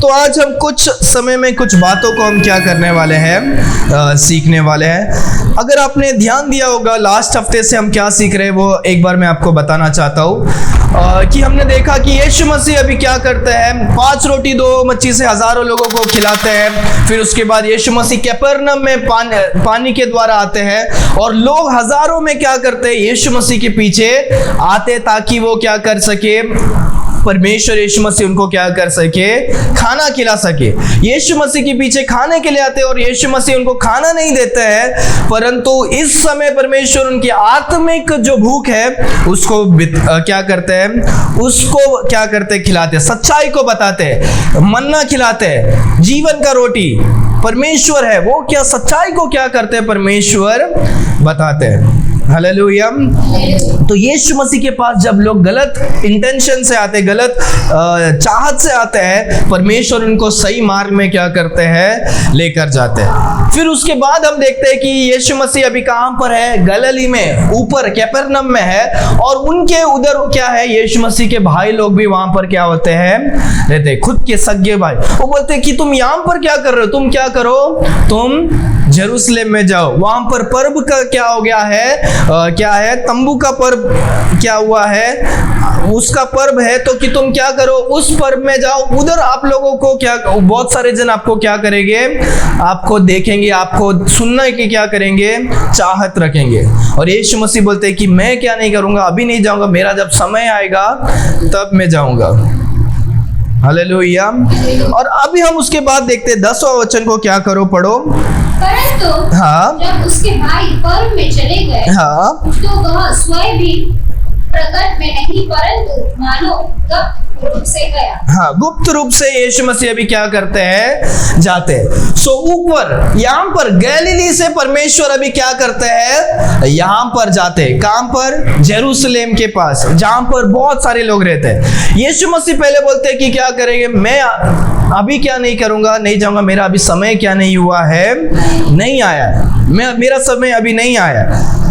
तो आज हम कुछ समय में कुछ बातों को हम क्या करने वाले हैं, सीखने वाले हैं। अगर आपने ध्यान दिया होगा लास्ट हफ्ते से हम क्या सीख रहे हैं वो एक बार मैं आपको बताना चाहता हूँ कि हमने देखा कि यीशु मसीह अभी क्या करते हैं, 5 रोटी 2 मच्छी से हजारों लोगों को खिलाते हैं। फिर उसके बाद यीशु मसीह कफरनहूम में पानी के द्वारा आते हैं और लोग हजारों में क्या करते हैं, यीशु मसीह के पीछे आते ताकि वो क्या कर सके, परमेश्वर यीशु मसीह उनको क्या कर सके, खाना खिला सके। यीशु मसीह के पीछे खाने के लिए आते हैं और यीशु मसीह उनको खाना नहीं देते हैं, परंतु इस समय परमेश्वर उनकी आत्मिक जो भूख है उसको क्या करते हैं, उसको क्या करते हैं, खिलाते हैं, सच्चाई को बताते हैं, मन्ना खिलाते हैं, जीवन का रोटी परमेश्वर है, वो क्या सच्चाई को क्या करते हैं, परमेश्वर बताते हैं। हालेलुया। तो यीशु मसीह के पास जब लोग गलत इंटेंशन से आते, गलत चाहत से आते हैं, परमेश्वर उनको सही मार्ग में क्या करते हैं, लेकर जाते हैं। फिर उसके बाद हम देखते हैं कि यीशु मसीह अभी कहां पर है, गलील में, ऊपर कफरनहूम में है और उनके उधर क्या है, यीशु मसीह के भाई लोग भी वहां पर क्या होते हैं, रहते हैं, खुद के सगे भाई। वो बोलते हैं कि तुम यहां पर क्या कर रहे हो, तुम क्या करो, तुम जेरूशलेम में जाओ, वहां पर पर्व का क्या हो गया है, क्या है, तंबू का पर्व क्या हुआ है, उसका पर्व है, तो कि तुम क्या करो, उस पर्व में जाओ। उधर आप लोगों को क्या, बहुत सारे जन आपको क्या करेंगे, आपको देखेंगे, आपको सुनने की क्या करेंगे, चाहत रखेंगे। और यीशु मसीह बोलते हैं कि मैं क्या नहीं करूंगा, अभी नहीं जाऊंगा, मेरा जब समय आएगा तब मैं जाऊंगा। हालेलुया। और अभी हम उसके बाद देखते हैं 10वां वचन को, क्या करो, पढ़ो। परंतु जब उसके भाई पर्व में चले गए, तो वह स्वयं भी प्रकट में नहीं, परंतु मानो गुप्त रूप से गया। गुप्त रूप से यीशु मसीह अभी क्या करते हैं, जाते हैं। सो ऊपर यहाँ पर गलीली से परमेश्वर अभी क्या करते हैं, यहाँ पर जाते हैं, कहां पर, जेरूशलेम के पास, जहां पर बहुत सारे लोग रहते हैं। यीशु मसीह पहले बोलते हैं कि क्या करेंगे, मैं अभी क्या नहीं करूंगा, नहीं जाऊंगा, मेरा अभी समय क्या नहीं हुआ है, नहीं आया, मेरा समय अभी नहीं आया।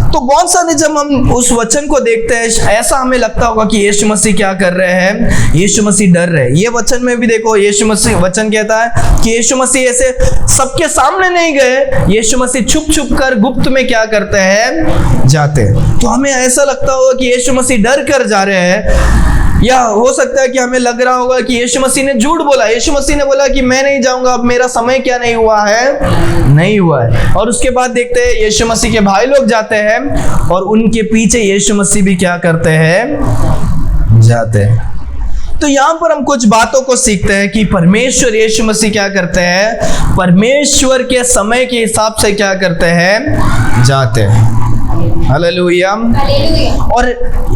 तो बहुत सारे जब हम उस वचन को देखते हैं, ऐसा हमें लगता होगा कि यीशु मसीह क्या कर रहे हैं, यीशु मसीह डर रहे हैं। ये वचन में भी देखो, यीशु मसीह वचन कहता है कि यीशु मसीह ऐसे सबके सामने नहीं गए, यीशु मसीह छुप छुप कर गुप्त में क्या करते हैं, जाते हैं। तो हमें ऐसा लगता होगा कि यीशु मसीह डर कर जा रहे हैं, या हो सकता है कि हमें लग रहा होगा कि यीशु मसीह ने झूठ बोला, यीशु मसीह ने बोला कि मैं नहीं जाऊंगा, अब मेरा समय क्या नहीं हुआ है, नहीं हुआ है। और उसके बाद देखते हैं यीशु मसीह के भाई लोग जाते हैं और उनके पीछे यीशु मसीह भी क्या करते हैं, जाते हैं। तो यहाँ पर हम कुछ बातों को सीखते हैं कि परमेश्वर यीशु मसीह क्या करते हैं, परमेश्वर के समय के हिसाब से क्या करते हैं, जाते हैं। हालेलुया। और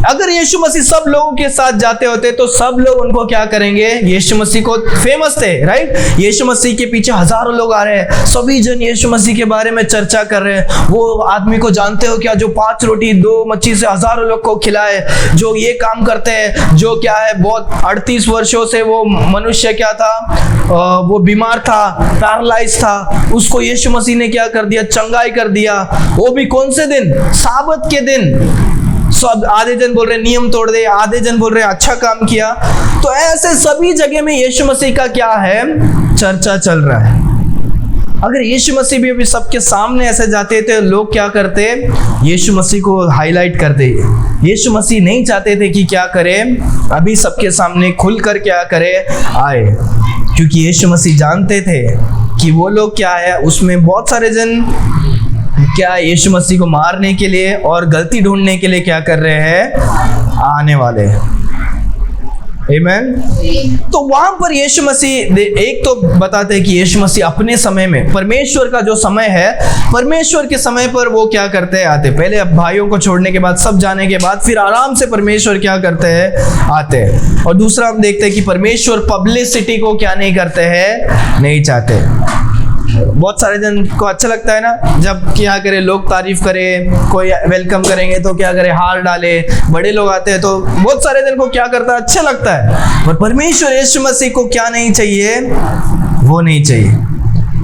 अगर यीशु मसीह सब लोगों के साथ जाते होते तो सब लोग उनको क्या करेंगे, यीशु मसीह को फेमस थे, राइट। यीशु मसीह के पीछे हजारों लोग आ रहे हैं, सभी जन यीशु मसीह के बारे में चर्चा कर रहे हैं। वो आदमी को जानते हो क्या, जो 5 रोटी 2 मच्छी से हजारों लोग को खिलाए, जो ये काम करते हैं, जो क्या है, बहुत 38 वर्षों से वो मनुष्य क्या था, वो बीमार था, पैरालाइज था, उसको यीशु मसीह ने क्या कर दिया, चंगाई कर दिया। वो भी कौन से दिन, साबत के दिन। सब आधे जन बोल रहे नियम तोड़ दे, आधे जन बोल रहे अच्छा काम किया। तो ऐसे सभी जगह में यीशु मसीह का क्या है, चर्चा चल रहा है। अगर यीशु मसीह भी अभी सबके सामने ऐसे जाते थे, लोग क्या करते, यीशु मसीह को हाईलाइट करते। यीशु मसीह नहीं चाहते थे कि क्या करे, अभी सबके सामने खुलकर क्या करे, आए, क्योंकि यीशु मसीह जानते थे कि वो लोग क्या है, उसमें बहुत सारे जन क्या यीशु मसीह को मारने के लिए और गलती ढूंढने के लिए क्या कर रहे हैं, आने वाले। आमीन। तो वहां पर यीशु मसीह एक तो बताते हैं कि यीशु मसीह अपने समय में, परमेश्वर का जो समय है, परमेश्वर के समय पर वो क्या करते हैं, आते। पहले भाइयों को छोड़ने के बाद, सब जाने के बाद, फिर आराम से परमेश्वर क्या करते हैं, आते हैं। और दूसरा हम देखते हैं कि परमेश्वर पब्लिसिटी को क्या नहीं करते हैं, नहीं चाहते। बहुत सारे जन को अच्छा लगता है ना, जब क्या करे, लोग तारीफ करें, कोई वेलकम करेंगे तो क्या करे, हार डाले, बड़े लोग आते हैं तो बहुत सारे जन को क्या करता है, अच्छा लगता है। पर परमेश्वर यीशु मसीह को क्या नहीं चाहिए, वो नहीं चाहिए।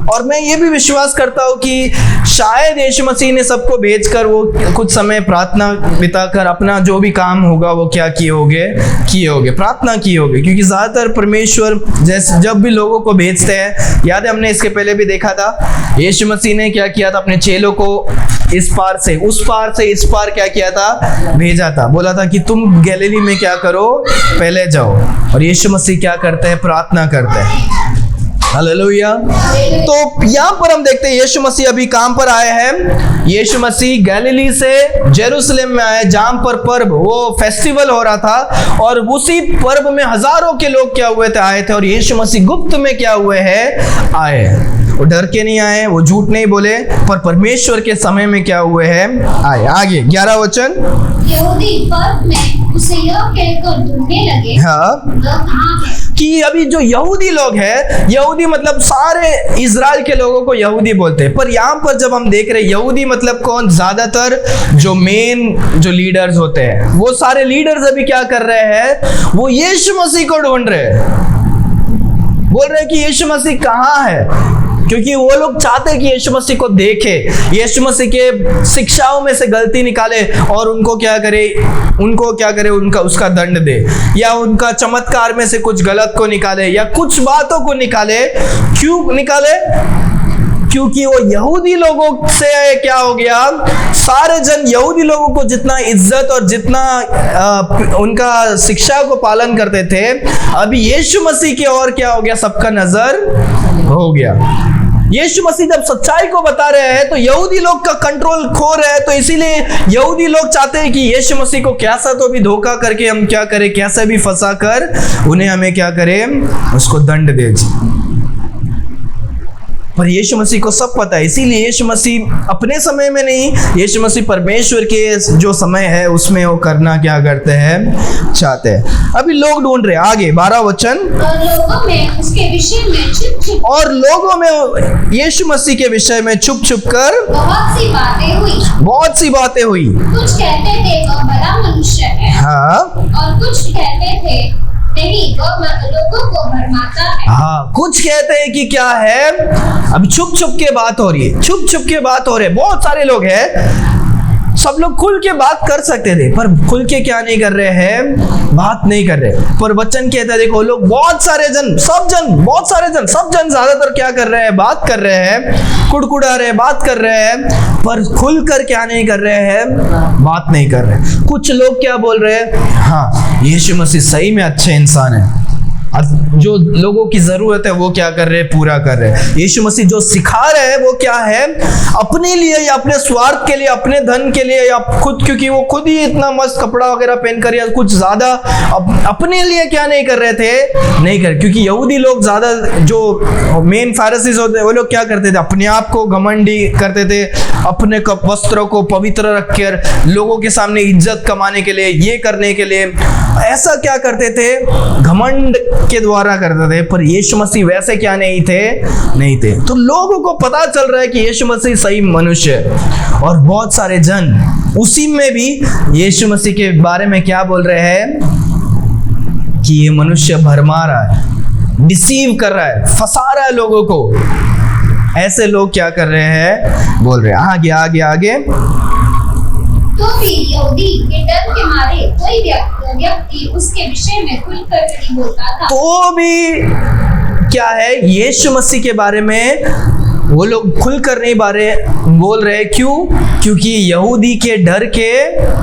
और मैं ये भी विश्वास करता हूँ कि शायद यीशु मसीह ने सबको भेजकर वो कुछ समय प्रार्थना बिताकर अपना जो भी काम होगा वो क्या किए होगे प्रार्थना किए होगे, क्योंकि ज्यादातर परमेश्वर जैसे जब भी लोगों को भेजते हैं, याद है हमने इसके पहले भी देखा था, यीशु मसीह ने क्या किया था, अपने चेलों को इस पार से उस पार से इस पार क्या किया था, भेजा था, बोला था कि तुम गैलीली में क्या करो, पहले जाओ। और यीशु मसीह क्या करते हैं, प्रार्थना करते हैं। हालेलुया। तो यहाँ पर हम देखते हैं यीशु मसीह अभी काम पर आए हैं। यीशु मसीह गैलीली से जेरूशलेम में आए, जहाँ पर पर्व वो फेस्टिवल हो रहा था, और उसी पर्व में हजारों के लोग क्या हुए थे, आए थे। और यीशु मसीह गुप्त में क्या हुए हैं, आए। वो डर के नहीं आए, वो झूठ नहीं बोले, पर परमेश्वर के समय में क्या हुए हैं, आए। आगे 11 वचन। यहूदी पर्व में उसे यह कहकर ढूंढने लगे, हाँ, वह कहाँ है? कि अभी जो यहूदी लोग हैं, यहूदी मतलब सारे इजराइल के लोगों को यहूदी बोलते हैं, पर यहाँ पर जब हम देख रहे हैं यहूदी मतलब कौन, ज्यादातर जो मेन जो लीडर्स होते हैं, वो सारे लीडर्स अभी क्या कर रहे हैं, वो यीशु मसीह को ढूंढ रहे हैं, बोल रहे हैं कि यीशु मसीह कहाँ है, क्योंकि वो लोग चाहते हैं कि यीशु मसीह को देखे, यीशु मसीह के शिक्षाओं में से गलती निकाले और उनको क्या करे, उनका उसका दंड दे, या उनका चमत्कार में से कुछ गलत को निकाले, या कुछ बातों को निकाले। क्यों निकाले? क्योंकि वो यहूदी लोगों से क्या हो गया, सारे जन यहूदी लोगों को जितना इज्जत और जितना उनका शिक्षा को पालन करते थे, अभी यीशु मसीह की ओर क्या हो गया, सबका नजर हो गया। यीशु मसीह जब सच्चाई को बता रहे हैं तो यहूदी लोग का कंट्रोल खो रहे हैं, तो इसीलिए यहूदी लोग चाहते हैं कि यीशु मसीह को कैसा तो भी धोखा करके हम क्या करें, कैसे भी फंसा कर उन्हें हमें क्या करें, उसको दंड दे। पर यीशु मसीह को सब पता है, इसीलिए यीशु मसीह अपने समय में नहीं, यीशु मसीह परमेश्वर के जो समय है उसमें वो करना क्या करते हैं, चाहते हैं। अभी लोग ढूंढ रहे हैं। आगे 12 वचन। और लोगों में उसके विषय में छुप-छुप, और लोगों में यीशु मसीह के विषय में छुप छुप कर बहुत सी बातें हुई। कुछ कहते थे वह भला मनुष्य है, हाँ, और कुछ कहते थे नहीं वह लोगों को भरमाता है। हाँ, कुछ कहते हैं कि क्या है, अब छुप छुप के बात हो रही है, छुप छुप के बात हो रही है। बहुत सारे लोग हैं, सब लोग खुल के बात कर सकते थे, पर खुल के क्या नहीं कर रहे हैं, बात नहीं कर रहे। पर वचन कहता है, देखो लोग बहुत सारे जन, सब जन ज्यादातर क्या कर रहे हैं, बात कर रहे हैं, कुड़कुड़ा रहे, बात कर रहे हैं, पर खुल कर क्या नहीं कर रहे हैं, बात नहीं कर रहे। कुछ लोग क्या बोल रहे हैं, हाँ यीशु मसीह सही में अच्छे इंसान है, जो लोगों की जरूरत है वो क्या कर रहे हैं, पूरा कर रहे हैं। यीशु मसीह जो सिखा रहे हैं वो क्या है, अपने लिए या अपने स्वार्थ के लिए, अपने धन के लिए, या खुद, क्योंकि वो खुद ही इतना मस्त कपड़ा वगैरह पहनकर या कुछ ज्यादा अपने लिए क्या नहीं कर रहे थे, नहीं कर, क्योंकि यहूदी लोग ज्यादा जो मेन फारिसीज होते हैं वो लोग क्या करते थे, अपने आप को घमंडी करते थे, अपने वस्त्रों को पवित्र रखकर लोगों के सामने इज्जत कमाने के लिए, ये करने के लिए ऐसा क्या करते थे, घमंड के द्वारा करते थे। पर यीशु मसीह वैसे क्या नहीं थे। तो लोगों को पता चल रहा है कि यीशु मसीह सही मनुष्य है, और बहुत सारे जन उसी में भी यीशु मसीह के बारे में क्या बोल रहे हैं कि ये मनुष्य भरमा रहा है, डिसीव कर रहा है, फंसा रहा है लोगों को। ऐसे लोग क्या कर रहे हैं, बोल रहे हैं। आगे तो भी यहूदी के डर के मारे कोई व्यक्ति उसके विषय में खुलकर नहीं बोलता था। तो भी क्या है, यीशु मसीह के बारे में वो लोग खुलकर नहीं बोल रहे। क्यों? क्योंकि यहूदी के डर के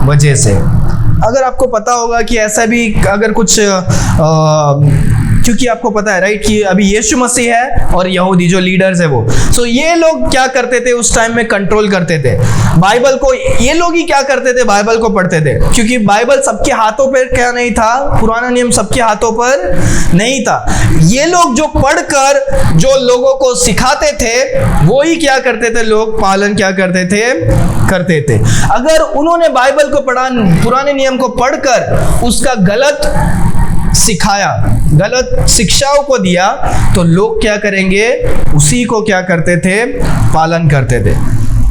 वजह से। अगर आपको पता होगा कि ऐसा भी अगर कुछ क्योंकि आपको पता है राइट कि अभी यीशु मसीह है और यहूदी जो लीडर्स है वो, सो ये लोग क्या करते थे उस टाइम में, कंट्रोल करते थे बाइबल को। ये लोग ही क्या करते थे, बाइबल को पढ़ते थे, क्योंकि बाइबल सबके हाथों पर क्या नहीं था, पुराना नियम सबके हाथों पर नहीं था। ये लोग जो पढ़कर जो लोगों को सिखाते थे वो ही क्या करते थे, लोग पालन क्या करते थे। अगर उन्होंने बाइबल को पढ़ा, पुराने नियम को पढ़कर उसका गलत सिखाया, गलत शिक्षाओं को दिया, तो लोग क्या करेंगे, उसी को क्या करते थे, पालन करते थे।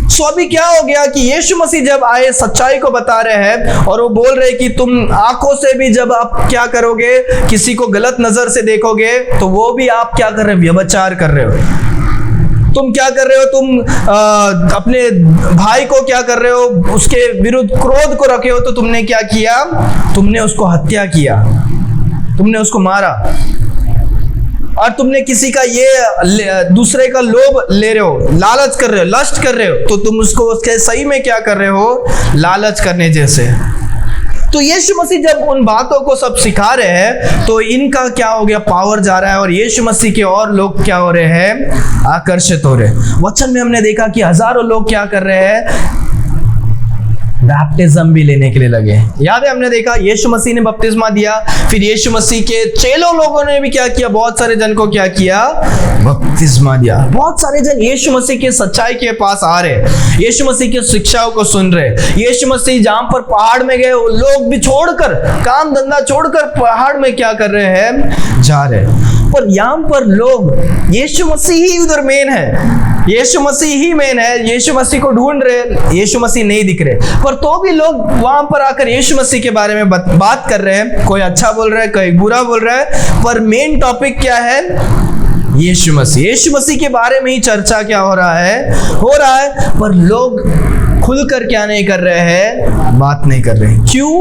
सो अभी क्या हो गया कि यीशु मसीह जब आए, सच्चाई को बता रहे हैं, और वो बोल रहे कि तुम आंखों से भी जब आप क्या करोगे, किसी को गलत नजर से देखोगे, तो वो भी आप क्या कर रहे हो, व्यभिचार कर रहे हो। तुम क्या कर रहे हो, तुम अपने भाई को क्या कर रहे हो, उसके विरुद्ध क्रोध को रखे हो, तो तुमने क्या किया, तुमने उसको हत्या किया, तुमने उसको मारा। और तुमने किसी का ये दूसरे का लोभ ले रहे हो, लालच कर रहे हो, लस्ट कर रहे हो, तो तुम उसको उसके सही में क्या कर रहे हो, लालच करने जैसे। तो यीशु मसीह जब उन बातों को सब सिखा रहे हैं तो इनका क्या हो गया, पावर जा रहा है, और यीशु मसीह के और लोग क्या हो रहे हैं, आकर्षित हो रहे हैं। वचन में हमने देखा कि हजारों लोग क्या कर रहे हैं, बैप्टिज्म भी लेने के लिए लगे। याद है, हमने देखा यीशु मसीह ने बपतिस्मा दिया, फिर यीशु मसीह के चेलों लोगों ने भी क्या किया, बहुत सारे जन को क्या किया, बपतिस्मा दिया। बहुत सारे जन यीशु मसीह के सच्चाई के पास आ रहे, यीशु मसीह की शिक्षाओं को सुन रहे। यीशु मसीह जहां पर पहाड़ में गए, लोग भी छोड़कर, काम धंधा छोड़कर पहाड़ में क्या कर रहे हैं, जा रहे। पर यहाँ पर लोग, यीशु मसीह ही उधर मेन है, यीशु मसीह ही मेन है, यीशु मसीह को ढूंढ रहे, यीशु मसीह नहीं दिख रहे, पर तो भी लोग वहां पर आकर यीशु मसीह के बारे में बात कर रहे हैं। कोई अच्छा बोल रहा है, कोई बुरा बोल रहा है, पर मेन टॉपिक क्या है, यीशु मसीह। यीशु मसीह के बारे में ही चर्चा क्या हो रहा है, पर लोग खुलकर क्या नहीं कर रहे हैं, बात नहीं कर रहे हैं। क्यों?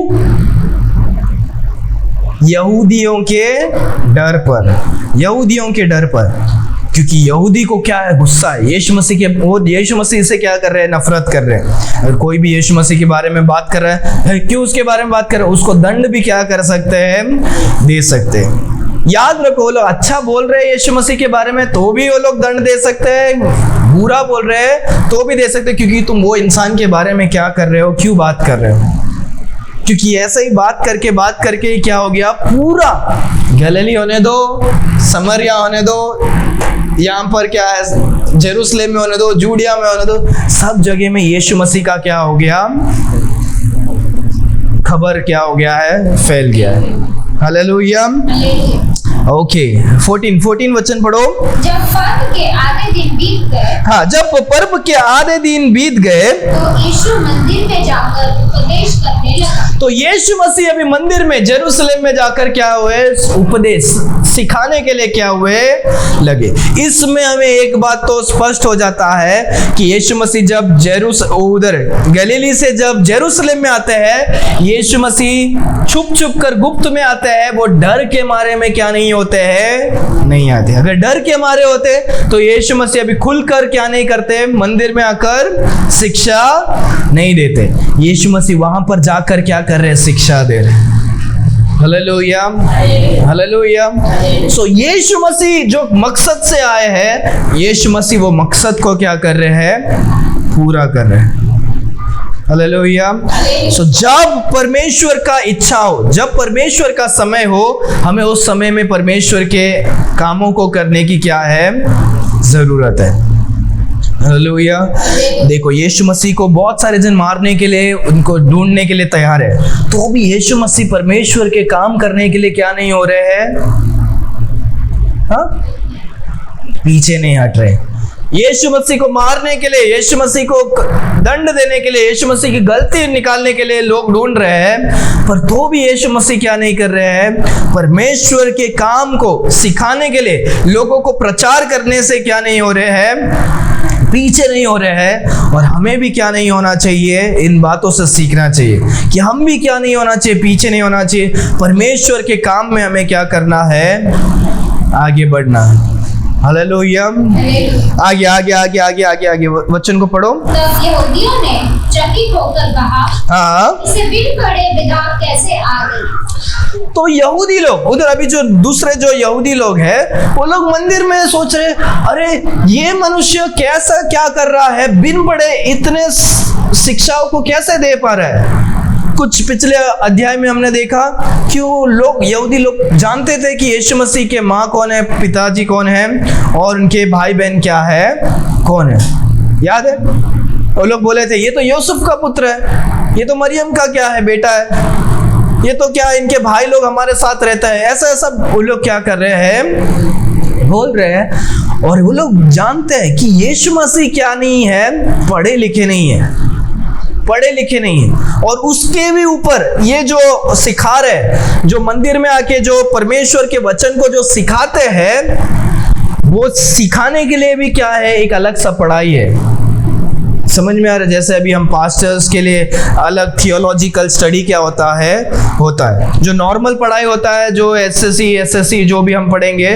यहूदियों के डर पर, यहूदियों के डर पर, क्योंकि यहूदी को क्या है, गुस्सा है यीशु मसीह के, वो यीशु मसीह से क्या कर रहे हैं, नफरत कर रहे हैं। अगर कोई भी यीशु मसीह के बारे में बात कर रहा है, क्यों उसके बारे में बात कर रहे हैं, उसको दंड भी क्या कर सकते हैं, दे सकते हैं। याद रखो, लोग अच्छा बोल रहे हैं यीशु मसीह के बारे में तो भी वो लोग दंड दे सकते हैं, बुरा बोल रहे हैं तो भी दे सकते हैं, क्योंकि तुम वो इंसान के बारे में क्या कर रहे हो, क्यों बात कर रहे हो। क्योंकि ऐसे ही बात करके क्या हो गया, पूरा गलीली होने दो, समरिया होने दो, यहाँ पर क्या है, जेरूसलेम में होने दो, जूडिया में होने दो, सब जगह में यीशु मसीह का क्या हो गया, खबर क्या हो गया है, फैल गया है। हालेलुया। ओके, 14 वचन पढ़ो। जब पर्व के आधे दिन बीत गए, हाँ, जब पर्व के आधे दिन बीत गए तो यीशु मंदिर में जाकर उपदेश करने लगा। तो यीशु मसीह अभी मंदिर में, जेरूसलेम में जाकर क्या हुए, उपदेश सिखाने के लिए क्या हुए, लगे। इसमें हमें एक बात तो स्पष्ट हो जाता है कि यीशु मसीह जब उधर गलीली से जब जेरूसलेम में आते हैं, यीशु मसीह छुप कर गुप्त में आते हैं। वो डर के मारे में क्या नहीं होते हैं, नहीं आते। अगर डर के मारे होते तो यीशु मसीह अभी खुलकर क्या नहीं करते, मंदिर में आकर शिक्षा नहीं देते। यीशु मसीह वहां पर जाकर क्या कर रहे हैं, शिक्षा दे रहे हैं। Hallelujah, hallelujah. सो यीशु मसीह जो मकसद से आए हैं, यीशु मसीह वो मकसद को क्या कर रहे हैं, पूरा कर रहे हैं। हालेलुया। सो जब परमेश्वर का इच्छा हो, जब परमेश्वर का समय हो, हमें उस समय में परमेश्वर के कामों को करने की क्या है, जरूरत है। हालेलुया। देखो, यीशु मसीह को बहुत सारे जन मारने के लिए, उनको ढूंढने के लिए तैयार है, तो भी यीशु मसीह परमेश्वर के काम करने के लिए क्या नहीं हो रहे हैं, हाँ, पीछे नहीं हट रहे। यीशु मसीह को मारने के लिए, यीशु मसीह को दंड देने के लिए, यीशु मसीह की गलती निकालने के लिए लोग ढूंढ रहे हैं, पर तो भी यीशु मसीह क्या नहीं कर रहे हैं, परमेश्वर के काम को सिखाने के लिए, लोगों को प्रचार करने से क्या नहीं हो रहे हैं, पीछे नहीं हो रहे हैं। और हमें भी क्या नहीं होना चाहिए, इन बातों से सीखना चाहिए कि हम भी क्या नहीं होना चाहिए, पीछे नहीं होना चाहिए। परमेश्वर के काम में हमें क्या करना है, आगे बढ़ना है। हालेलुया। आगे आगे आगे आगे आगे आगे वचन को पढ़ो। तब यहूदियों ने चकित होकर कहा, हाँ, इसे बिन पढ़े बिदात कैसे आ गई। तो यहूदी लोग उधर, अभी जो दूसरे जो यहूदी लोग हैं, वो लोग मंदिर में सोच रहे, अरे ये मनुष्य कैसा क्या कर रहा है, बिन पढ़े इतने शिक्षाओं को कैसे दे पा रहा है। कुछ पिछले अध्याय में हमने देखा कि वो लोग, यहूदी लोग जानते थे कि यीशु मसीह के माँ कौन है, पिताजी कौन है, और उनके भाई बहन क्या है, कौन है। याद है, वो लोग बोले थे ये तो यूसुफ का पुत्र है, ये तो मरियम का क्या है, बेटा है, ये तो क्या इनके भाई लोग हमारे साथ रहता है। ऐसा ऐसा वो लोग क्या कर रहे हैं, बोल रहे हैं। और वो लोग जानते हैं कि यीशु मसीह क्या नहीं है, पढ़े लिखे नहीं है, पढ़े लिखे नहीं है। और उसके भी ऊपर ये जो सिखा रहे, जो मंदिर में आके जो परमेश्वर के वचन को जो सिखाते हैं, वो सिखाने के लिए भी क्या है, एक अलग सा पढ़ाई है। समझ में आ रहा है? जैसे अभी हम पास्टर्स के लिए अलग थियोलॉजिकल स्टडी क्या होता है जो नॉर्मल पढ़ाई होता है, जो एसएससी जो भी हम पढ़ेंगे,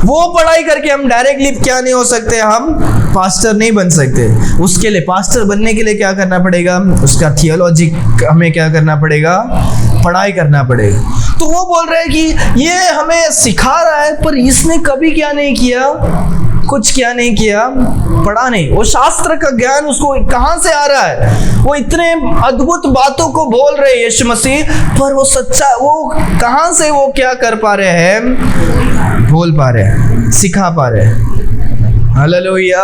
वो पढ़ाई करके हम डायरेक्टली क्या नहीं हो सकते, हम पास्टर नहीं बन सकते। उसके लिए पास्टर बनने के लिए क्या करना पड़ेगा, उसका थियोलॉजी हमें क्या करना पड़ेगा, पढ़ाई करना पड़ेगा। तो वो बोल रहे हैं कि ये हमें सिखा रहा है, पर इसने कभी क्या नहीं किया, कुछ क्या नहीं किया, पढ़ा नहीं। वो शास्त्र का ज्ञान उसको कहां से आ रहा है? वो इतने अद्भुत बातों को बोल रहे हैं यीशु मसीह, पर वो सच्चा वो कहां से वो क्या कर पा रहे हैं, बोल पा रहे हैं, सिखा पा रहे हैं। हालेलुया।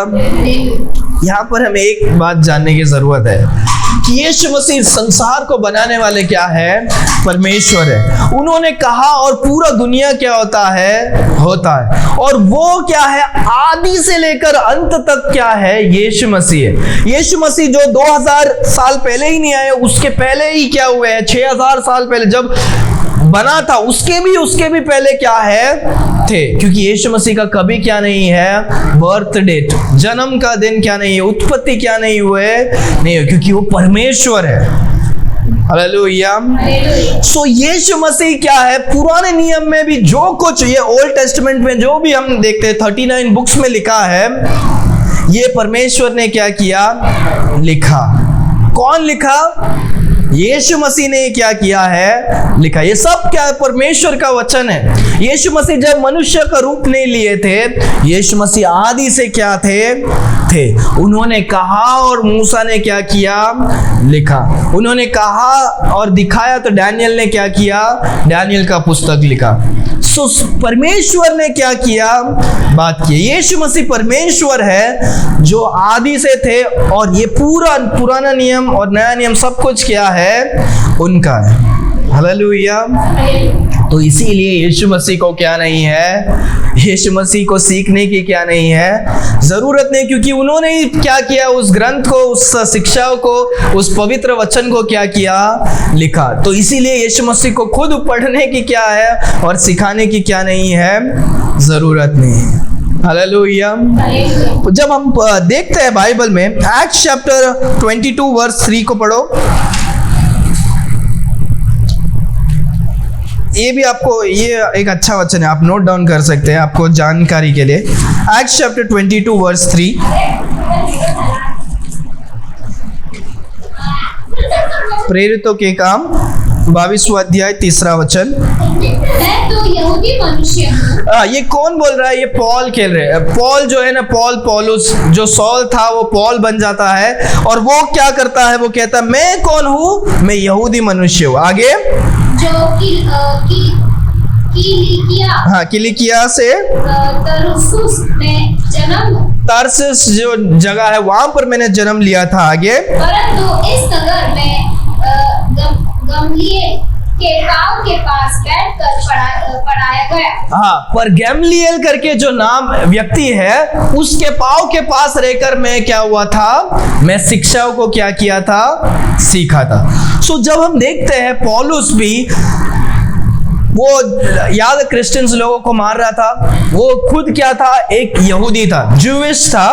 यहाँ पर हमें एक बात जानने की जरूरत है कि यीशु मसीह संसार को बनाने वाले क्या है, परमेश्वर है। उन्होंने कहा और पूरा दुनिया क्या होता है, और वो क्या है, आदि से लेकर अंत तक क्या है, यीशु मसीह है। यीशु मसीह जो 2000 साल पहले ही नहीं आए, उसके पहले ही क्या हुए हैं, 6000 साल पहले जब बना था, उसके भी पहले क्या है थे। क्योंकि यीशु मसीह का कभी क्या नहीं है, बर्थ डेट, जन्म का दिन क्या नहीं है, उत्पत्ति क्या नहीं हुए, नहीं है, क्योंकि वो परमेश्वर है। हालेलुया। सो यीशु मसीह क्या है, पुराने नियम में भी जो कुछ ये ओल्ड टेस्टामेंट में जो भी हम देखते हैं 39 बुक्स में लिखा है, ये परमेश्वर ने क्या किया, लिखा। कौन लिखा? यीशु मसीह ने क्या किया है, लिखा। ये सब क्या है, परमेश्वर का वचन है। यीशु मसीह जब मनुष्य का रूप नहीं लिए थे, यीशु मसीह आदि से क्या थे। उन्होंने कहा और मूसा ने क्या किया, लिखा। उन्होंने कहा और दिखाया तो डैनियल ने क्या किया, डैनियल का पुस्तक लिखा। सो परमेश्वर ने क्या किया, बात की। यीशु मसीह परमेश्वर है जो आदि से थे, और ये पूरा पुराना नियम और नया नियम सब कुछ क्या है, उनका है। हालेलुया। तो इसीलिए यीशु मसीह को क्या नहीं है, यीशु मसीह को सीखने की क्या नहीं है, जरूरत नहीं, क्योंकि उन्होंने क्या किया, उस ग्रंथ को, उस शिक्षा को, उस पवित्र वचन को क्या किया, लिखा। तो इसीलिए यीशु मसीह को खुद पढ़ने की क्या है और सिखाने की क्या नहीं है, जरूरत नहीं है। हालेलुया। जब हम देखते हैं बाइबल में एक्ट्स चैप्टर 22 वर्स 3 को पढ़ो। ये भी आपको, ये एक अच्छा वचन है, आप नोट डाउन कर सकते हैं आपको जानकारी के लिए। Acts chapter 22 verse 3। प्रेरितों के काम 22वां अध्याय 3रा वचन। मैं तो यहूदी मनुष्य हूँ। ये कौन बोल रहा है? ये पॉल खेल रहे हैं। पॉल जो है ना, पौलुस जो सॉल था वो पॉल बन जाता है, और वो क्या करता है, वो कहता है मैं कौन हूँ, मैं यहूदी मनुष्य हूँ। आगे जो किलिकिया से तरसुस जो जगह है वहां पर मैंने जन्म लिया था। आगे परंतु इस नगर में गमलीएल के पाँव के पास बैठकर पढ़ाया गया। हाँ, पर गमलीएल करके जो नाम व्यक्ति है, उसके पाँव के पास रहकर मैं क्या हुआ था, मैं शिक्षाओं को क्या किया था, सीखा था। सो जब हम देखते हैं पौलुस भी, वो याद क्रिश्चियंस लोगों को मार रहा था, वो खुद क्या था, एक यहूदी था, जूइश था,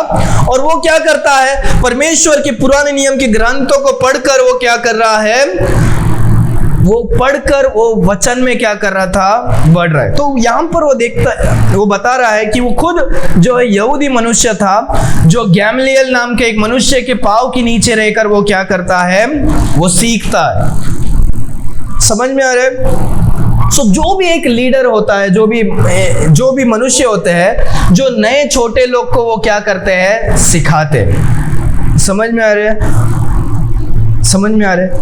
और वो क्या करता है, परमेश्वर के पुराने नियम के ग्रंथों को पढ़कर वो क्या कर रहा है, वो पढ़कर वो वचन में क्या कर रहा था, बढ़ रहा है। तो यहाँ पर वो बता रहा है कि वो खुद जो है यहूदी मनुष्य था, जो गैमलियल नाम के एक मनुष्य के पाँव के नीचे रहकर वो क्या करता है, वो सीखता है। समझ में आ रहा है? सो जो भी एक लीडर होता है, जो भी मनुष्य होते हैं, जो नए छोटे लोग को वो क्या करते हैं, सिखाते। समझ में आ रहे हैं? समझ में आ रहे हैं?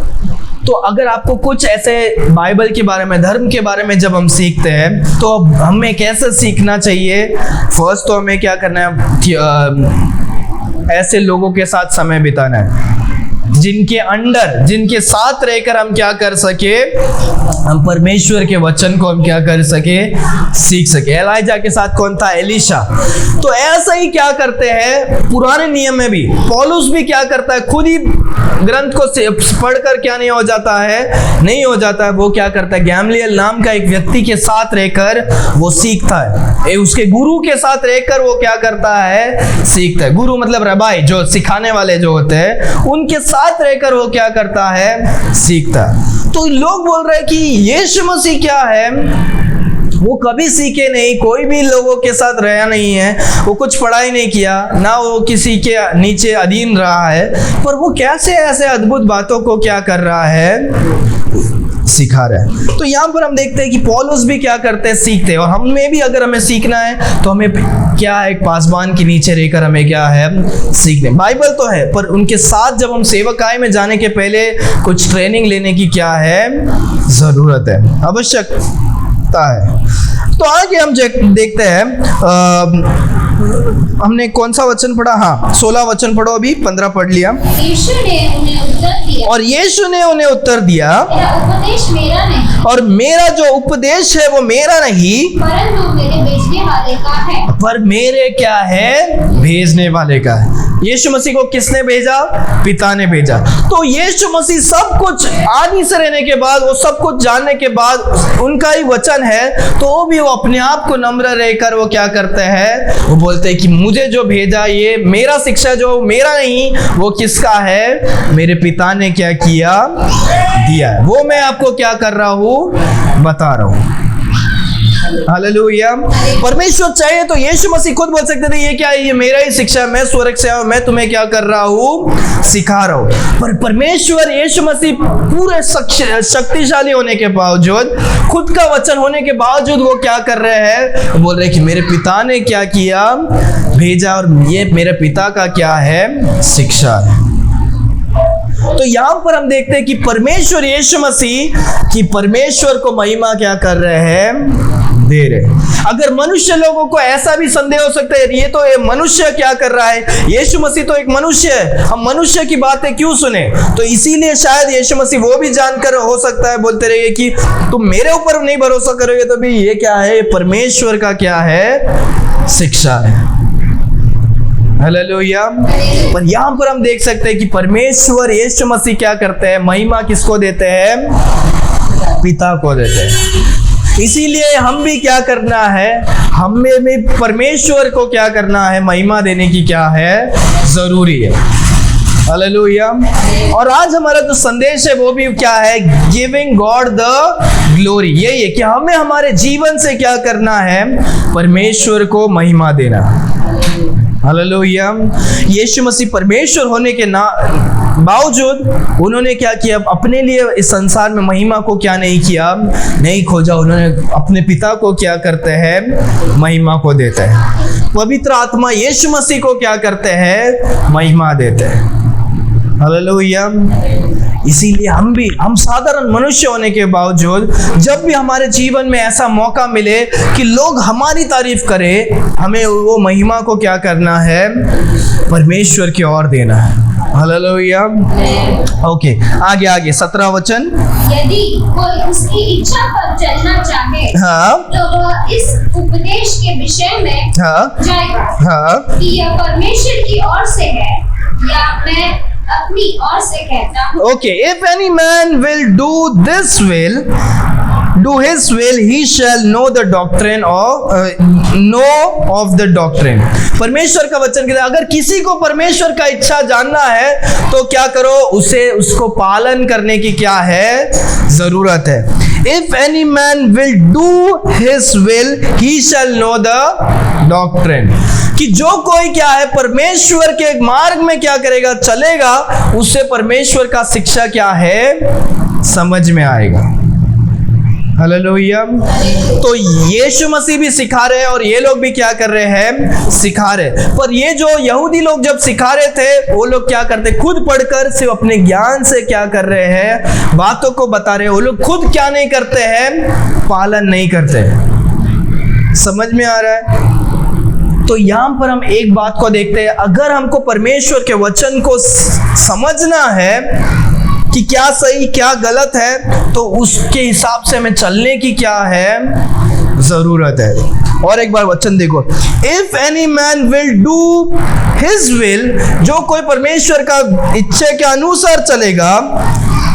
तो अगर आपको कुछ ऐसे बाइबल के बारे में, धर्म के बारे में जब हम सीखते हैं, तो हमें कैसे सीखना चाहिए? फर्स्ट तो हमें क्या करना है, ऐसे लोगों के साथ समय बिताना है। जिनके अंडर, जिनके साथ रहकर हम क्या कर सके, हम परमेश्वर के वचन को हम क्या कर सके, सीख सके। एलाइजा के साथ कौन था? एलीशा। तो ऐसा ही क्या करते हैं पुराने नियम में भी, पौलुस भी क्या करता है, खुद ही ग्रंथ को पढ़कर क्या नहीं हो जाता है, नहीं हो जाता है, वो क्या करता है, गैमलियल नाम का एक व्यक्ति के साथ रहकर वो सीखता है। उसके गुरु के साथ रहकर वो क्या करता है, सीखता है। गुरु मतलब रबाई, जो सिखाने वाले जो होते हैं, उनके साथ रहकर वो क्या करता है, सीखता है। तो लोग बोल रहे हैं कि यीशु मसीह क्या है, वो कभी सीखे नहीं, कोई भी लोगों के साथ रहा नहीं है, वो कुछ पढ़ाई नहीं किया, ना वो किसी के नीचे अधीन रहा है, पर वो कैसे ऐसे अद्भुत बातों को क्या कर रहा है, सिखा रहा है। तो यहाँ पर हम देखते हैं कि पौलुस भी क्या करते हैं, सीखते हैं। और हमें भी अगर हमें सीखना है तो हमें क्या है, एक पासबान के नीचे रहकर हमें क्या है, सीखने। बाइबल तो है, पर उनके साथ जब हम सेवकाई में जाने के पहले कुछ ट्रेनिंग लेने की क्या है, जरूरत है, आवश्यकता है। तो आगे हम देखते हैं, हमने कौन सा वचन पढ़ा? हाँ, 16 वचन पढ़ो, अभी 15 पढ़ लिया। यीशु ने उन्हें उत्तर दिया, और यीशु ने उन्हें उत्तर दिया, मेरा उपदेश मेरा नहीं, और मेरा जो उपदेश है वो मेरा नहीं, परंतु मेरे भेजने वाले का है। पर मेरे क्या है, भेजने वाले का है। यीशु मसीह को किसने भेजा? पिता ने भेजा। तो यीशु मसीह सब कुछ आदि से रहने के बाद, वो सब कुछ जानने के बाद, उनका ही वचन है, तो भी वो अपने आप को नम्र रहकर वो क्या करते हैं, वो बोलते हैं कि मुझे जो भेजा, ये मेरा शिक्षा जो मेरा नहीं, वो किसका है, मेरे पिता ने क्या किया, दिया है। वो मैं आपको क्या कर रहा हूँ, बता रहा हूँ। हालेलुया। परमेश्वर चाहे तो यीशु मसीह खुद बोल सकते थे, ये क्या है, ये मेरा ही शिक्षा, मैं स्वर्ग से आया, मैं तुम्हें क्या कर रहा हूँ, सिखा रहा हूँ। पर परमेश्वर यीशु मसीह पूरे शक्तिशाली होने के बावजूद, खुद का वचन होने के बावजूद, वो क्या कर रहे हैं, बोल रहे हैं कि मेरे पिता ने क्या किया, भेजा, और ये मेरे पिता का क्या है, शिक्षा है। तो यहां पर हम देखते हैं कि परमेश्वर यीशु मसीह की परमेश्वर को महिमा क्या कर रहे हैं, दे रहे। अगर मनुष्य लोगों को ऐसा भी संदेह हो सकता है, ये तो ये मनुष्य क्या कर रहा है, यीशु मसीह तो एक मनुष्य है, हम मनुष्य की बातें क्यों सुने? तो इसीलिए शायद यीशु मसीह वो भी जानकर हो सकता है बोलते रहिए कि तुम मेरे ऊपर नहीं भरोसा करोगे तो भी ये क्या है, परमेश्वर का क्या है, शिक्षा है। हालेलुया। पर यहाँ पर हम देख सकते हैं कि परमेश्वर यीशु मसीह क्या करते हैं, महिमा किसको देते हैं, पिता को देते हैं। इसीलिए हम भी क्या करना है, हमें भी परमेश्वर को क्या करना है, महिमा देने की क्या है, जरूरी है। हालेलुया। और आज हमारा जो संदेश है वो भी क्या है, गिविंग गॉड द ग्लोरी। यही है कि हमें हमारे जीवन से क्या करना है, परमेश्वर को महिमा देना। हालेलुया। यीशु मसीह परमेश्वर होने के बावजूद उन्होंने क्या किया, अपने लिए इस संसार में महिमा को क्या नहीं किया, नहीं खोजा, उन्होंने अपने पिता को क्या करते हैं, महिमा को देते हैं। पवित्र आत्मा यीशु मसीह को क्या करते हैं, महिमा देते हैं। हालेलुया। इसीलिए हम साधारण मनुष्य होने के बावजूद जब भी हमारे जीवन में ऐसा मौका मिले कि लोग हमारी तारीफ करें, हमें वो महिमा को क्या करना है, परमेश्वर की ओर देना है। हालेलुया। ओके, आगे 17 वचन। यदि कोई उसकी इच्छा पर चलना चाहे, हाँ, तो वह इस उपदेश के विषय में जाएगा, हाँ, कि यह परमेश्वर की ओर से है या मैं अपनी ओर से कहता हूँ। Okay, if any man will do his will, he shall know the doctrine of the doctrine. परमेश्वर का वचन कहता है, अगर किसी को परमेश्वर का इच्छा जानना है तो क्या करो, उसको पालन करने की क्या है, जरूरत है। If any man will do his will, he shall know the doctrine. कि जो कोई क्या है, परमेश्वर के मार्ग में क्या करेगा, चलेगा, उससे परमेश्वर का शिक्षा क्या है, समझ में आएगा। हालेलुया। तो यीशु मसीह भी सिखा रहे हैं और ये लोग भी क्या कर रहे हैं, सिखा रहे। पर ये जो यहूदी लोग जब सिखा रहे थे, वो लोग क्या करते, खुद पढ़कर सिर्फ अपने ज्ञान से क्या कर रहे हैं, बातों को बता रहे हैं। वो लोग खुद क्या नहीं करते हैं, पालन नहीं करते। समझ में आ रहा है? तो यहाँ पर हम एक बात को देखते हैं, अगर हमको परमेश्वर के वचन को समझना है कि क्या सही क्या गलत है, तो उसके हिसाब से हमें चलने की क्या है जरूरत है। और एक बार वचन देखो, if any man will do his will, जो कोई परमेश्वर का इच्छा के अनुसार चलेगा,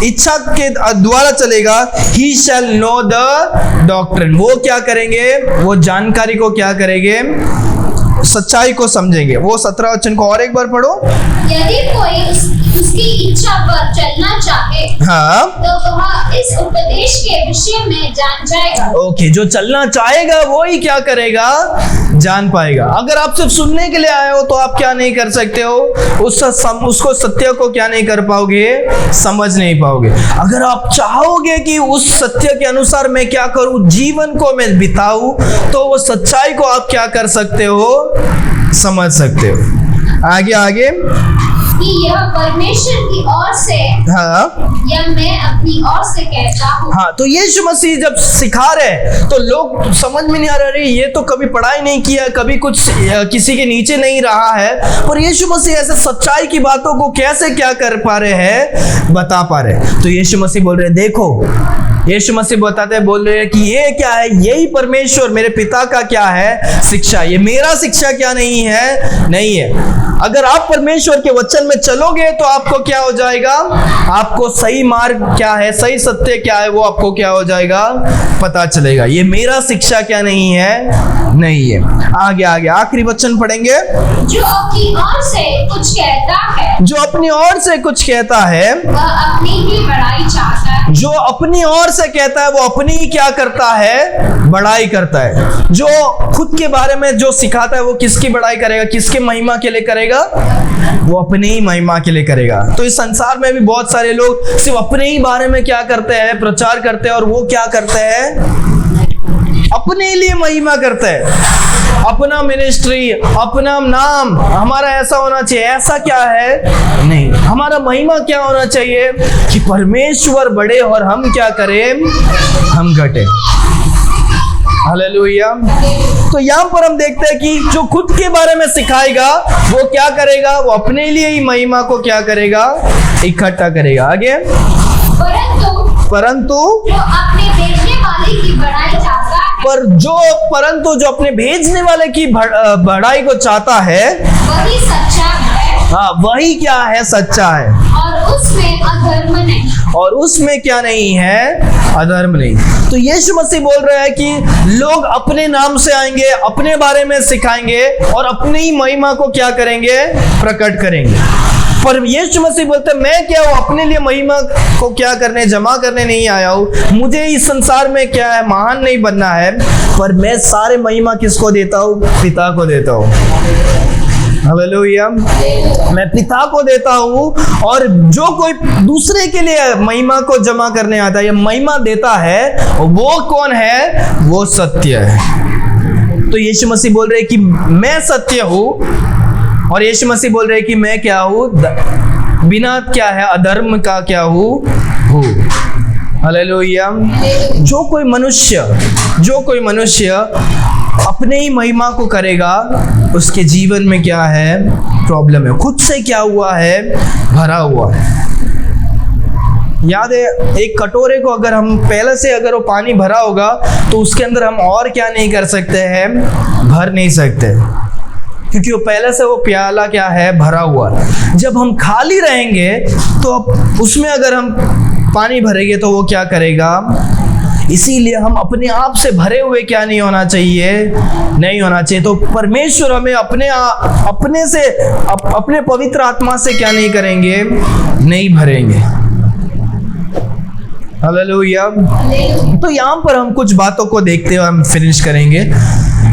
इच्छा के द्वारा चलेगा, ही शैल नो द डॉक्ट्रिन, वो क्या करेंगे, वो जानकारी को क्या करेंगे, सच्चाई को समझेंगे। वो 17 वचन को और एक बार पढ़ो। यदि कोई उसकी इच्छा पर चलना चाहे, हाँ, तो वह इस उपदेश के विषय में जान जाएगा। ओके, जो चलना चाहेगा वो ही क्या करेगा, जान पाएगा। अगर आप सिर्फ सुनने के लिए आए हो तो आप क्या नहीं कर सकते हो, उसको सत्य को क्या नहीं कर पाओगे, समझ नहीं पाओगे। अगर आप चाहोगे कि उस सत्य के अनुसार मैं क्या करूं, जीवन को मैं बिताऊं, तो वो सच्चाई को आप क्या कर सकते हो, समझ सकते हो। आगे आगे, कि यह परमेश्वर की ओर से, हाँ, या मैं अपनी ओर से कहता हूँ। हाँ, तो यीशु मसीह जब सिखा रहे तो लोग समझ में नहीं आ रहे, ये तो कभी पढ़ाई नहीं किया, कभी कुछ किसी के नीचे नहीं रहा है, पर यीशु मसीह ऐसे सच्चाई की बातों को कैसे क्या कर पा रहे हैं, बता पा रहे। तो यीशु मसीह बोल रहे, देखो, यीशु मसीह बताते हैं, बोल रहे हैं कि ये क्या है, यही परमेश्वर मेरे पिता का क्या है, शिक्षा, ये मेरा शिक्षा क्या नहीं है, नहीं है। अगर आप परमेश्वर के वचन में चलोगे तो आपको क्या हो जाएगा, आपको सही मार्ग क्या है, सही सत्य क्या है, वो आपको क्या हो जाएगा, पता चलेगा। ये मेरा शिक्षा क्या नहीं है, नहीं है। आगे आगे आखिरी वचन पढ़ेंगे। जो अपनी ओर से कुछ कहता है, जो अपनी ओर से कुछ कहता है, वह अपनी ही बड़ाई चाहता है। जो अपनी ओर से कहता है वो अपनी ही क्या करता है, बड़ाई करता है। जो खुद के बारे में जो सिखाता है वो किसकी बड़ाई करेगा, किसके महिमा के लिए करेगा, वो अपनी ही महिमा के लिए करेगा। तो इस संसार में भी बहुत सारे लोग सिर्फ अपने ही बारे में क्या करते हैं, प्रचार करते हैं, और वो क्या करते हैं, अपने लिए महिमा करते हैं, अपना मिनिस्ट्री, अपना नाम, हमारा ऐसा होना चाहिए। ऐसा क्या है, नहीं, हमारा महिमा क्या होना चाहिए कि परमेश्वर बढ़े और हम क्या करें, हम घटे। हालेलुया। तो यहाँ पर हम देखते हैं कि जो खुद के बारे में सिखाएगा वो क्या करेगा, वो अपने लिए ही महिमा को क्या करेगा, इकट्ठा करेगा। आगे, परंतु जो अपने भेजने वाले की बड़ाई चाहता है, परंतु जो अपने भेजने वाले की बड़ाई को चाहता है, वही सच्चा है। हाँ, वही क्या है, सच्चा है, और उसमें अधर्म नहीं, और उसमें क्या नहीं है, अधर्म नहीं। तो यीशु मसीह बोल रहा है कि लोग अपने नाम से आएंगे, अपने बारे में सिखाएंगे और अपनी ही महिमा को क्या करेंगे, प्रकट करेंगे। पर यीशु मसीह बोलते हैं, मैं क्या हूँ, अपने लिए महिमा को क्या करने, जमा करने नहीं आया हूँ। मुझे इस संसार में क्या है, महान नहीं बनना है, पर मैं सारे महिमा किसको देता हूँ, पिता को देता हूँ। हालेलुया। मैं पिता को देता हूँ, और जो कोई दूसरे के लिए महिमा को जमा करने आता है या महिमा देता है, वो कौन है, वो सत्य है। तो यीशु मसीह बोल रहे हैं कि मैं सत्य हूँ, और यीशु मसीह बोल रहे हैं कि मैं क्या हूँ, बिना क्या है, अधर्म का क्या हूँ। हालेलुया। जो कोई मनुष्य अपने ही महिमा को करेगा, उसके जीवन में क्या है, प्रॉब्लम है, खुद से क्या हुआ है, भरा हुआ है। याद है, एक कटोरे को अगर हम पहले से अगर वो पानी भरा होगा तो उसके अंदर हम और क्या नहीं कर सकते हैं, भर नहीं सकते, क्योंकि वो पहले से वो प्याला क्या है, भरा हुआ। जब हम खाली रहेंगे तो उसमें अगर हम पानी भरेंगे तो वो क्या करेगा। इसीलिए हम अपने आप से भरे हुए क्या नहीं होना चाहिए, नहीं होना चाहिए। तो परमेश्वर हमें अपने से अपने पवित्र आत्मा से क्या नहीं करेंगे, नहीं भरेंगे। हालेलुया। तो यहाँ पर हम कुछ बातों को देखते हुए हम फिनिश करेंगे।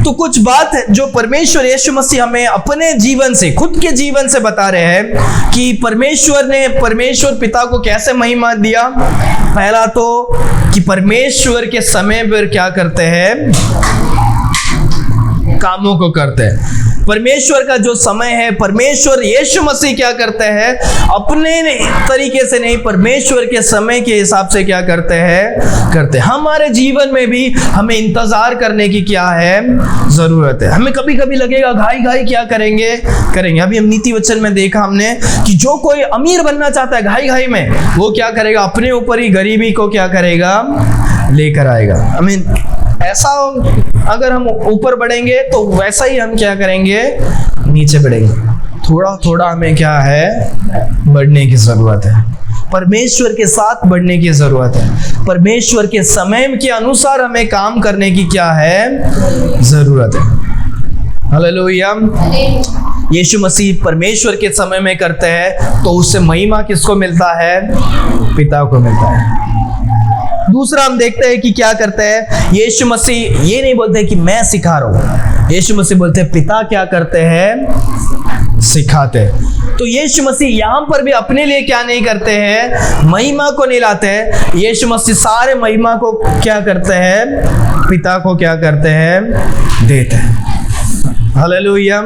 तो कुछ बात है जो परमेश्वर यीशु मसीह हमें अपने जीवन से, खुद के जीवन से बता रहे हैं कि परमेश्वर पिता को कैसे महिमा दिया। पहला तो कि परमेश्वर के समय पर क्या करते हैं, कामों को करते हैं। परमेश्वर का जो समय है, परमेश्वर यीशु मसीह क्या करते हैं, अपने तरीके से नहीं, परमेश्वर के समय के हिसाब से क्या करते हैं। हमारे जीवन में भी हमें इंतजार करने की क्या है, जरूरत है। हमें कभी कभी लगेगा घाई घाई क्या करेंगे। अभी हम नीति वचन में देखा हमने कि जो कोई अमीर बनना चाहता है घाई घाई में, वो क्या करेगा, अपने ऊपर ही गरीबी को क्या करेगा, लेकर आएगा। ऐसा अगर हम ऊपर बढ़ेंगे तो वैसा ही हम क्या करेंगे, नीचे बढ़ेंगे। थोड़ा थोड़ा हमें क्या है, बढ़ने की जरूरत है, परमेश्वर के साथ बढ़ने की जरूरत है, परमेश्वर के समय के अनुसार हमें काम करने की क्या है, जरूरत है। हालेलुया। यीशु मसीह परमेश्वर के समय में करते हैं तो उससे महिमा किसको मिलता है, पिता को मिलता है। दूसरा हम देखते हैं कि क्या करते हैं, यीशु मसीह ये नहीं बोलते कि मैं सिखा रहा हूं, यीशु मसीह बोलते हैं पिता क्या करते हैं, सिखाते हैं। तो यीशु मसीह यहां पर भी अपने लिए क्या नहीं करते हैं, महिमा को नहीं लाते हैं। यीशु मसीह सारे महिमा को क्या करते हैं, पिता को क्या करते हैं, देते हैं। हालेलुया।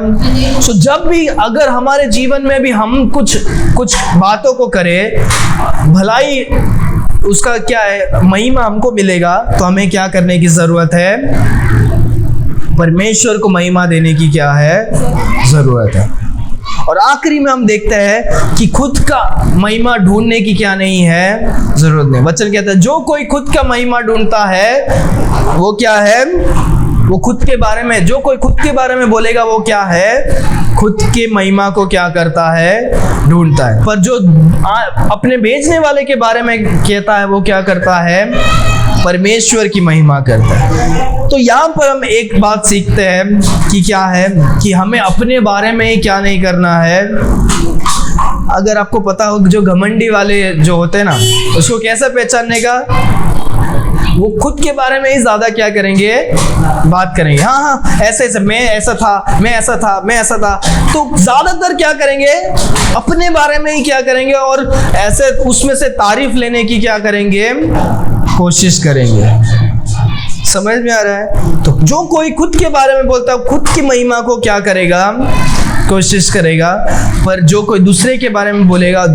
सो जब भी अगर हमारे जीवन में भी हम कुछ बातों को करें, भलाई उसका क्या है, महिमा हमको मिलेगा, तो हमें क्या करने की जरूरत है, परमेश्वर को महिमा देने की क्या है, जरूरत है। और आखिरी में हम देखते हैं कि खुद का महिमा ढूंढने की क्या नहीं है, जरूरत नहीं। वचन कहता है जो कोई खुद का महिमा ढूंढता है वो क्या है, वो खुद के बारे में, जो कोई खुद के बारे में बोलेगा वो क्या है, खुद के महिमा को क्या करता है, ढूंढता है। पर जो अपने भेजने वाले के बारे में कहता है वो क्या करता है, परमेश्वर की महिमा करता है। तो यहाँ पर हम एक बात सीखते हैं कि क्या है, कि हमें अपने बारे में ही क्या नहीं करना है। अगर आपको पता हो जो घमंडी वाले जो होते हैं ना, उसको कैसे पहचानने का, वो खुद के बारे में ही ज्यादा क्या करेंगे, बात करेंगे। हाँ ऐसे ऐसे, मैं ऐसा था, मैं ऐसा था, मैं ऐसा था। तो ज्यादातर क्या करेंगे, अपने बारे में ही क्या करेंगे, और ऐसे उसमें से तारीफ लेने की क्या करेंगे, कोशिश करेंगे। समझ में आ रहा है। तो जो कोई खुद के बारे में बोलता है खुद की महिमा को क्या करेगा, कोशिश करेगा। पर जो कोई दूसरे के बारे में बोलेगा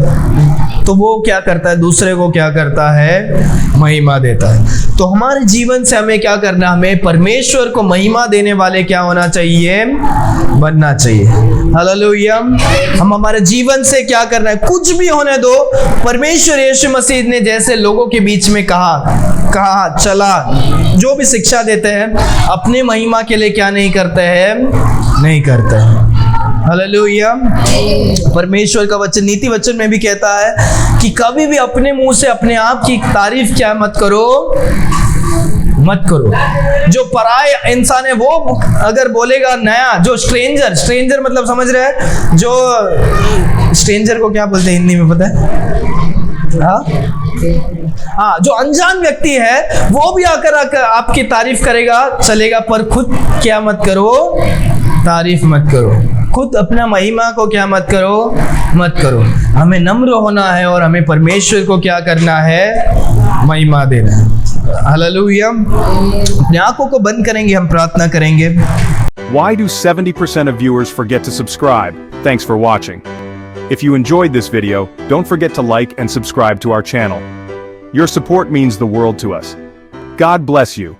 तो वो क्या करता है, दूसरे को क्या करता है, महिमा देता है। तो हमारे जीवन से हमें क्या करना, हमें परमेश्वर को महिमा देने वाले क्या होना चाहिए, बनना चाहिए। हालेलुया। हम हमारे जीवन से क्या करना है, कुछ भी होने दो, परमेश्वर यीशु मसीह ने जैसे लोगों के बीच में कहा चला, जो भी शिक्षा देते हैं अपने महिमा के लिए क्या नहीं करते हैं, नहीं करते हैं। हालेलुया। परमेश्वर का वचन नीति वचन में भी कहता है कि कभी भी अपने मुंह से अपने आप की तारीफ क्या मत करो। जो पराये इंसान है वो अगर बोलेगा नया, जो स्ट्रेंजर मतलब समझ रहे हैं, जो स्ट्रेंजर को क्या बोलते हैं हिंदी में पता है, हाँ जो अनजान व्यक्ति है वो भी आकर आपकी तारीफ करेगा चलेगा, पर खुद क्या मत करो, तारीफ मत करो। खुद अपना महिमा को क्या मत करो। हमें नम्र होना है और हमें परमेश्वर को क्या करना है, महिमा देना है। हालेलुया। अपनी आंखों को बंद करेंगे, हम प्रार्थना करेंगे। Why do 70% of viewers forget to subscribe? Thanks for watching. If you enjoyed this video, don't forget to like and subscribe to our channel. Your support means the world to us. God bless you.